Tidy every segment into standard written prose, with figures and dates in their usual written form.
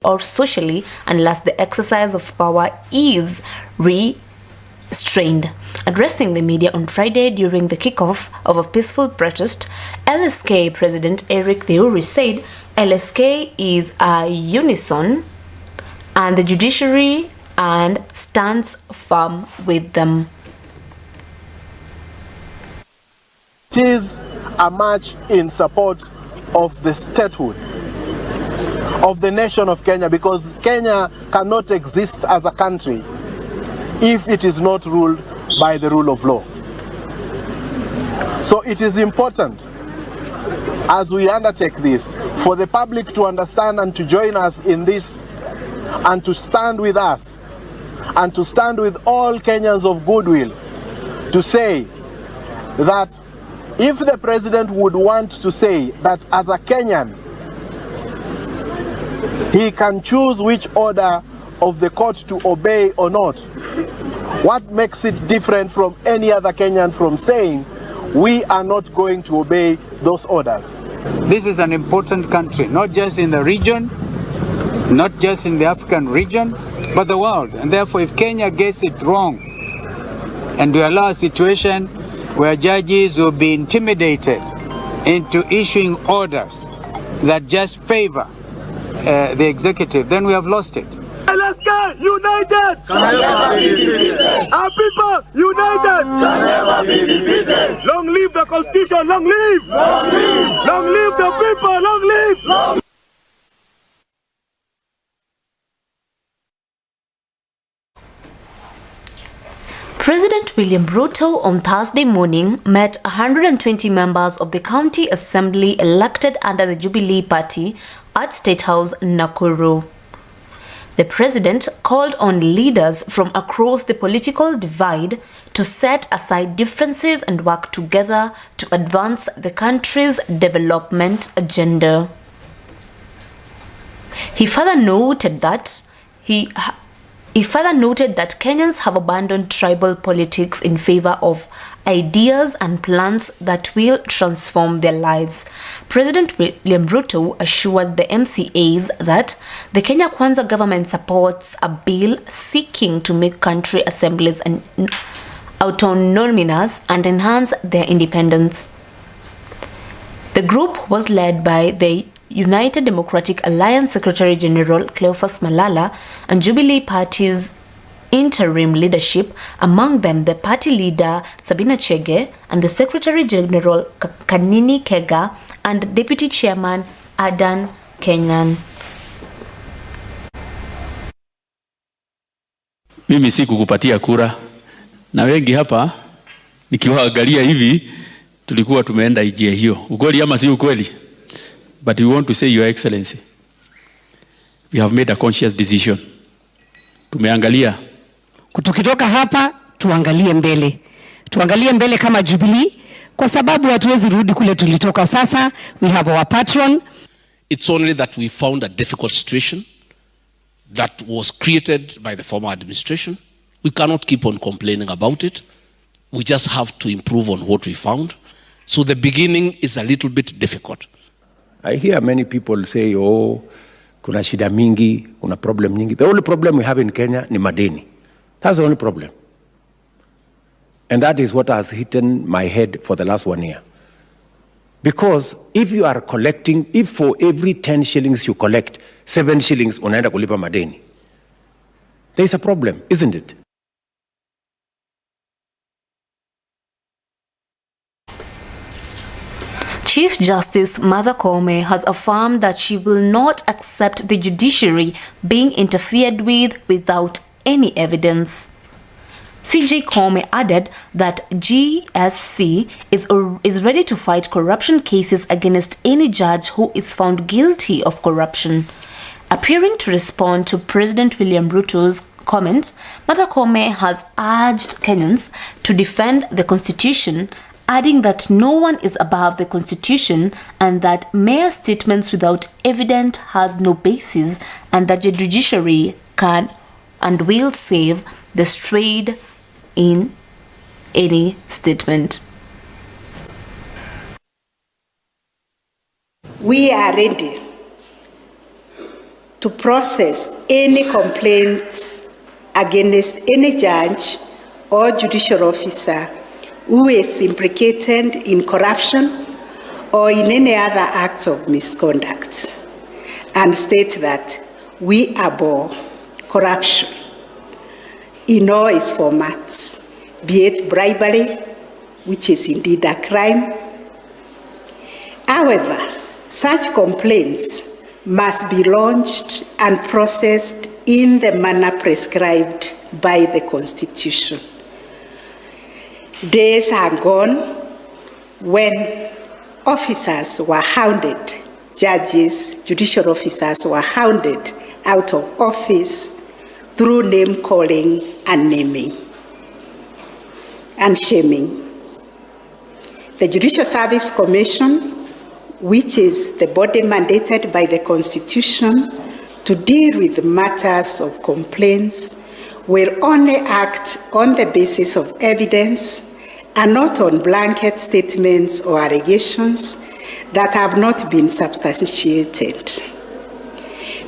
or socially unless the exercise of power is restrained. Addressing the media on Friday during the kickoff of a peaceful protest, LSK President Eric Theuri said LSK is a unison and the judiciary and stands firm with them. It is a march in support of the statehood of the nation of Kenya, because Kenya cannot exist as a country if it is not ruled by the rule of law. So it is important, as we undertake this, for the public to understand and to join us in this, and to stand with us, and to stand with all Kenyans of goodwill, to say that if the president would want to say that as a Kenyan, he can choose which order of the court to obey or not, what makes it different from any other Kenyan from saying we are not going to obey those orders? This is an important country, not just in the region, not just in the African region, but the world. And therefore, if Kenya gets it wrong and we allow a situation where judges will be intimidated into issuing orders that just favor the executive, then we have lost it. LSK united shall never be defeated. Our people united shall never be defeated. Long live the Constitution, long live! Long live! Long live the people, long live! Long President William Ruto on Thursday morning met 120 members of the County Assembly elected under the Jubilee Party at State House, Nakuru. The president called on leaders from across the political divide to set aside differences and work together to advance the country's development agenda. He further noted that Kenyans have abandoned tribal politics in favor of ideas and plans that will transform their lives. President William Ruto assured the MCAs that the Kenya Kwanza government supports a bill seeking to make country assemblies autonomous and enhance their independence. The group was led by the United Democratic Alliance Secretary General Cleophas Malala and Jubilee Party's interim leadership, among them the party leader Sabina Chege and the Secretary General Kanini Kega and Deputy Chairman Adan Kenyan. Mimi si kukupatia kura, na wengi hapa nikiwaangalia hivi tulikuwa tumeenda ijie hiyo. Ukweli ama si ukweli? But we want to say, Your Excellency, we have made a conscious decision. Tumeangalia. Tukitoka hapa, tuangalie mbele. Tuangalie mbele kama Jubilee, kwa sababu hatuwezi rudi kule tulitoka sasa. We have our patron. It's only that we found a difficult situation that was created by the former administration. We cannot keep on complaining about it. We just have to improve on what we found. So the beginning is a little bit difficult. I hear many people say, oh, kuna shida mingi, kuna problem nyingi. The only problem we have in Kenya ni madeni. That's the only problem. And that is what has hidden my head for the last 1 year. Because if you are collecting, if for every 10 shillings you collect, 7 shillings unaenda kulipa madeni, there is a problem, isn't it? Chief Justice Martha Koome has affirmed that she will not accept the judiciary being interfered with without any evidence. CJ Koome added that GSC is ready to fight corruption cases against any judge who is found guilty of corruption. Appearing to respond to President William Ruto's comment, Martha Koome has urged Kenyans to defend the Constitution, adding that no one is above the Constitution and that mere statements without evidence has no basis, and that the judiciary can and will save the strayed in any statement. We are ready to process any complaints against any judge or judicial officer who is implicated in corruption or in any other acts of misconduct, and state that we abhor corruption in all its formats, be it bribery, which is indeed a crime. However, such complaints must be launched and processed in the manner prescribed by the Constitution. Days are gone when officers were hounded, judges, judicial officers were hounded out of office through name calling and naming and shaming. The Judicial Service Commission, which is the body mandated by the Constitution to deal with matters of complaints, will only act on the basis of evidence and not on blanket statements or allegations that have not been substantiated.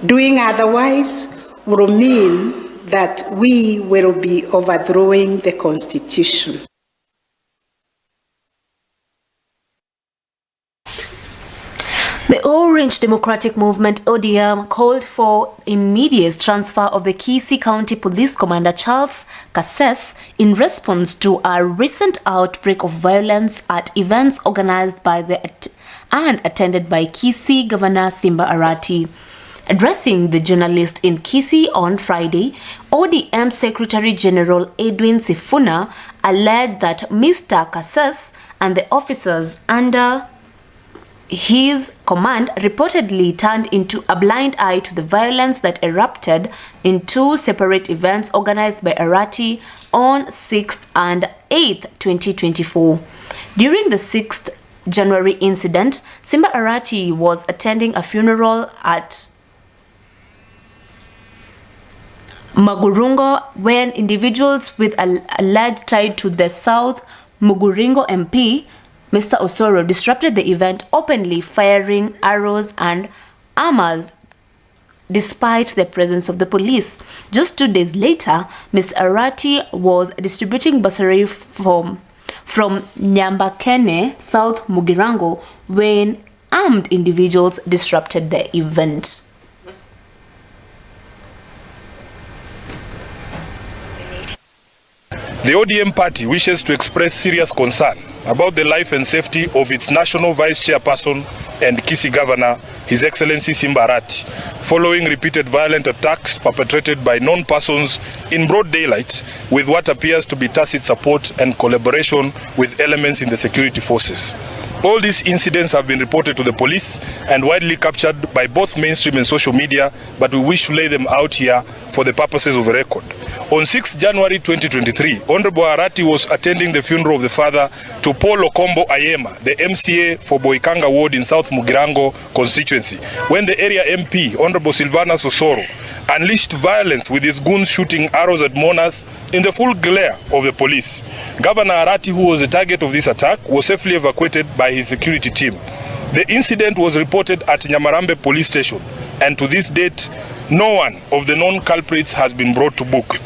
Doing otherwise will mean that we will be overthrowing the Constitution. The Orange Democratic Movement ODM called for immediate transfer of the Kisii County Police Commander Charles Kasses in response to a recent outbreak of violence at events organized by and attended by Kisii Governor Simba Arati. Addressing the journalist in Kisii on Friday, ODM Secretary General Edwin Sifuna alleged that Mr. Kasses and the officers under his command reportedly turned into a blind eye to the violence that erupted in two separate events organized by Arati on 6th and 8th, 2024. During the 6th January incident, Simba Arati was attending a funeral at Magurungo when individuals with a alleged tie to the South Muguringo MP, Mr. Osoro, disrupted the event, openly firing arrows and armors despite the presence of the police. Just 2 days later, Ms. Arati was distributing bursary from Nyambakene, South Mugirango, when armed individuals disrupted the event. The ODM party wishes to express serious concern about the life and safety of its national vice chairperson and Kisii governor, His Excellency Simba Arati, following repeated violent attacks perpetrated by known persons in broad daylight with what appears to be tacit support and collaboration with elements in the security forces. All these incidents have been reported to the police and widely captured by both mainstream and social media, but we wish to lay them out here for the purposes of a record. On 6 January 2023, Honorable Arati was attending the funeral of the father to Paul Okombo Ayema, the MCA for Boikanga Ward in South Mugirango constituency, when the area MP, Honorable Silvana Sosoro, unleashed violence with his goons shooting arrows at mourners in the full glare of the police. Governor Arati, who was the target of this attack, was safely evacuated by his security team. The incident was reported at Nyamarambe police station, and to this date, no one of the known culprits has been brought to book.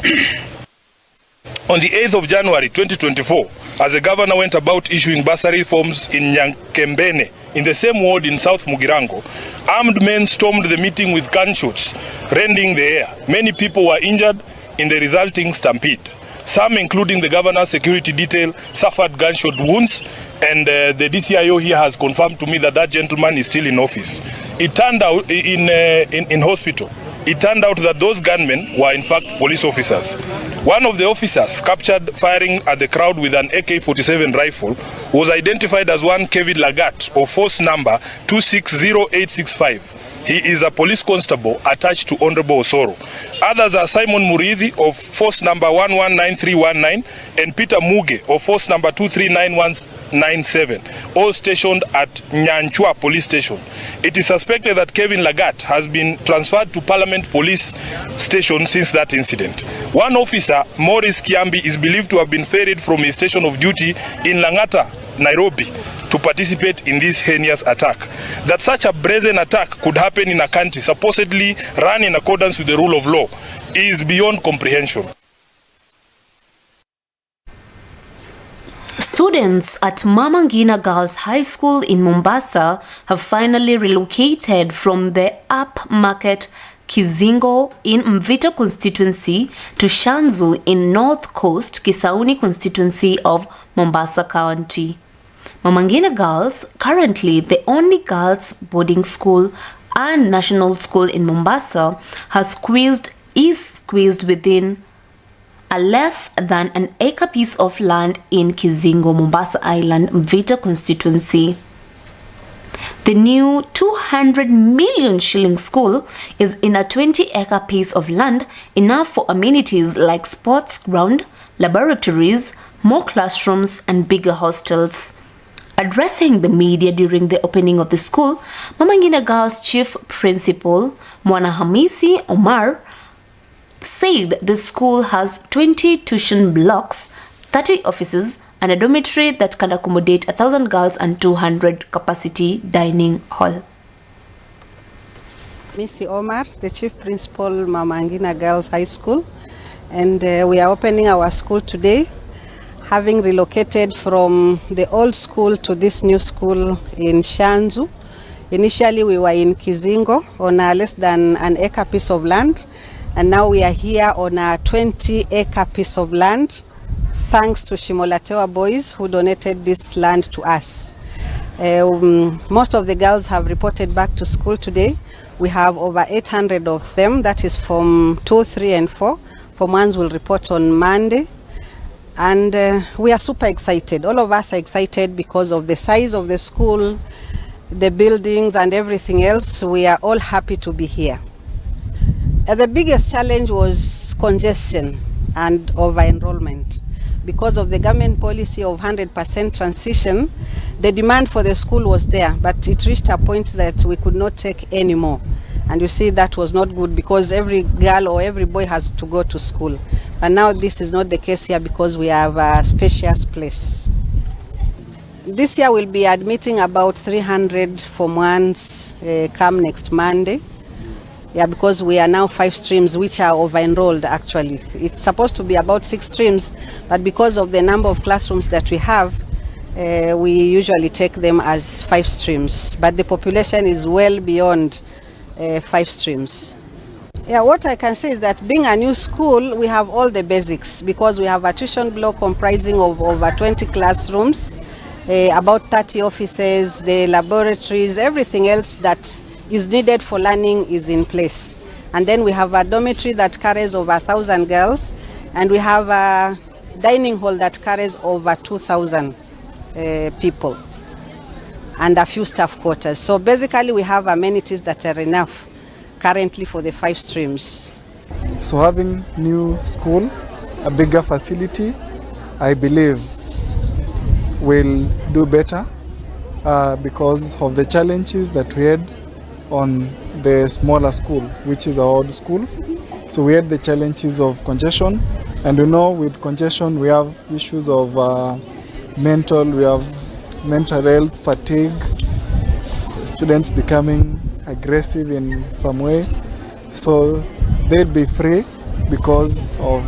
On the 8th of January 2024, as the governor went about issuing bursary forms in Nyankembene, in the same ward in South Mugirango, armed men stormed the meeting with gunshots, rending the air. Many people were injured in the resulting stampede. Some, including the governor's security detail, suffered gunshot wounds, and the DCIO here has confirmed to me that that gentleman is still in office. It turned out in hospital. It turned out that those gunmen were in fact police officers. One of the officers captured firing at the crowd with an AK-47 rifle was identified as one Kevin Lagat of force number 260865. He is a police constable attached to Honorable Osoro. Others are Simon Murithi of force number 119319 and Peter Muge of force number 239197, all stationed at Nyanchua police station. It is suspected that Kevin Lagat has been transferred to Parliament police station since that incident. One officer, Maurice Kiambi, is believed to have been ferried from his station of duty in Langata, Nairobi, to participate in this heinous attack. That such a brazen attack could happen in a country supposedly run in accordance with the rule of law is beyond comprehension. Students at Mama Ngina Girls High School in Mombasa have finally relocated from the upmarket Kizingo in Mvita constituency to Shanzu in North Coast Kisauni constituency of Mombasa County. Mama Ngina Girls, currently the only girls boarding school and national school in Mombasa, is squeezed within a less than an acre piece of land in Kizingo, Mombasa Island, Mvita constituency. The new 200 million shilling school is in a 20-acre piece of land, enough for amenities like sports ground, laboratories, more classrooms and bigger hostels. Addressing the media during the opening of the school, Mama Ngina Girls Chief Principal Mwanahamisi Omar said the school has 20 tuition blocks, 30 offices, and a dormitory that can accommodate 1,000 girls and 200 capacity dining hall. Missy Omar, the Chief Principal, Mama Ngina Girls High School, and we are opening our school today, having relocated from the old school to this new school in Shanzu. Initially we were in Kizingo on a less than an acre piece of land, and now we are here on a 20-acre piece of land, thanks to Shimolatewa boys who donated this land to us. Most of the girls have reported back to school today. We have over 800 of them, that is from 2, 3 and 4. Form 1s will report on Monday. And we are super excited. All of us are excited because of the size of the school, the buildings and everything else. We are all happy to be here. The biggest challenge was congestion and over-enrollment. Because of the government policy of 100% transition, the demand for the school was there, but it reached a point that we could not take any more. And you see that was not good because every girl or every boy has to go to school. But now this is not the case here because we have a spacious place. This year we'll be admitting about 300 Form 1s come next Monday. Yeah, because we are now 5 streams which are over-enrolled actually. It's supposed to be about 6 streams, but because of the number of classrooms that we have, we usually take them as 5 streams. But the population is well beyond 5 streams. Yeah, what I can say is that being a new school, we have all the basics because we have a tuition block comprising of over 20 classrooms, about 30 offices, the laboratories, everything else that is needed for learning is in place. And then we have a dormitory that carries over 1,000 girls, and we have a dining hall that carries over 2,000 people, and a few staff quarters. So basically we have amenities that are enough currently for the 5 streams. So having new school, a bigger facility, I believe will do better because of the challenges that we had on the smaller school, which is our old school. So we had the challenges of congestion, and you know with congestion we have issues of mental health, fatigue, students becoming aggressive in some way. So they'd be free because of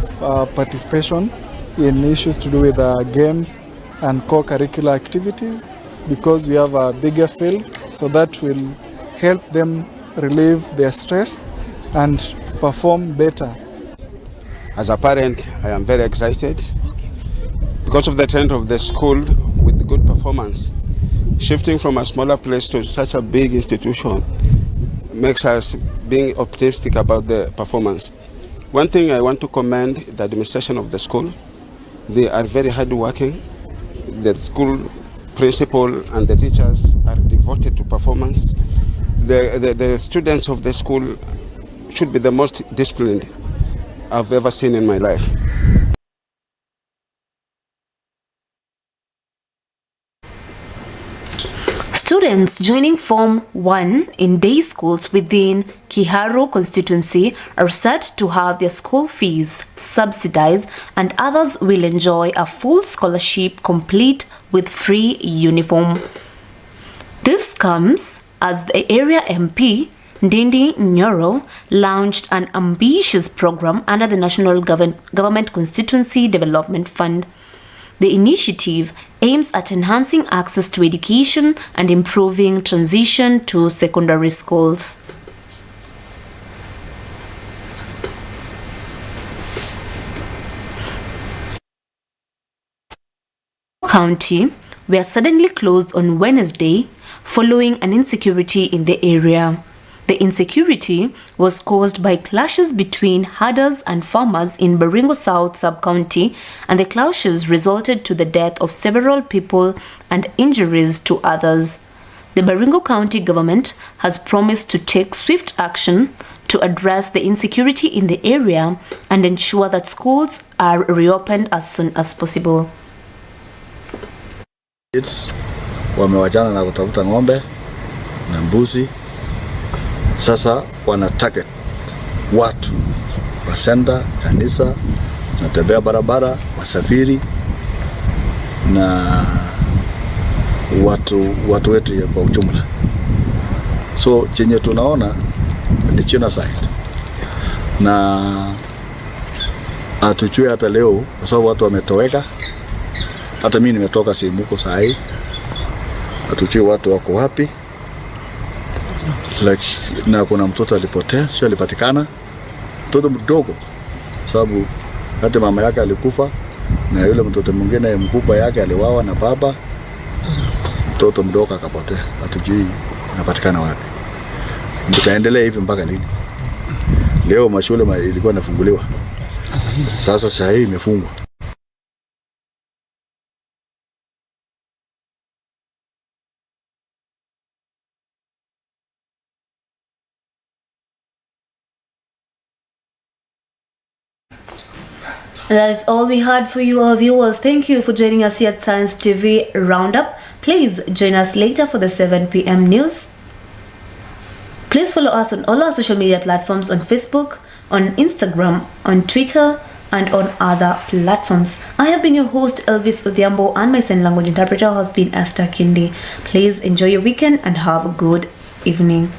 participation in issues to do with games and co-curricular activities, because we have a bigger field, so that will help them relieve their stress and perform better. As a parent, I am very excited because of the trend of the school with good performance. Shifting from a smaller place to such a big institution makes us being optimistic about the performance. One thing I want to commend the administration of the school. They are very hardworking. The school principal and the teachers are devoted to performance. The students of the school should be the most disciplined I've ever seen in my life. Students Students joining Form 1 in day schools within Kiharu constituency are set to have their school fees subsidized, and others will enjoy a full scholarship complete with free uniform. This comes as the area MP, Ndindi Nyoro, launched an ambitious program under the National Government Constituency Development Fund. The initiative aims at enhancing access to education and improving transition to secondary schools. County were suddenly closed on Wednesday following an insecurity in the area. The insecurity was caused by clashes between herders and farmers in Baringo South sub-county, and the clashes resulted to the death of several people and injuries to others. The Baringo County government has promised to take swift action to address the insecurity in the area and ensure that schools are reopened as soon as possible. Wamewachana na kutafuta ng'ombe na mbuzi. Sasa wana target watu wasenda kanisa, natembea barabara, wasafiri na watu wetu kwa ujumla. So chenye tunaona ni genocide, na atuchue hata leo kwa sababu watu wametoweka. Hata mimi nimetoka Simuko saa hii, atuchue watu wako wapi. Na kuna mtoto alipotea, sio alipatikana, mtoto mdogo, sababu hata mama yake alikufa na yule mtoto mwingine mkubwa yake aliwawa na baba, mtoto mdogo akapotea, hatujui anapatikana wapi. Mtaendelea hivi mpaka lini? Leo mashule ilikuwa inafunguliwa, sasa saa hii imefungwa. That is all we had for you, our viewers. Thank you for joining us here at Science TV Roundup. Please join us later for the 7 p.m. news. Please follow us on all our social media platforms, on Facebook, on Instagram, on Twitter, and on other platforms. I have been your host, ELVIS ODHIAMBO, and my sign language interpreter has been Esther Kindi. Please enjoy your weekend and have a good evening.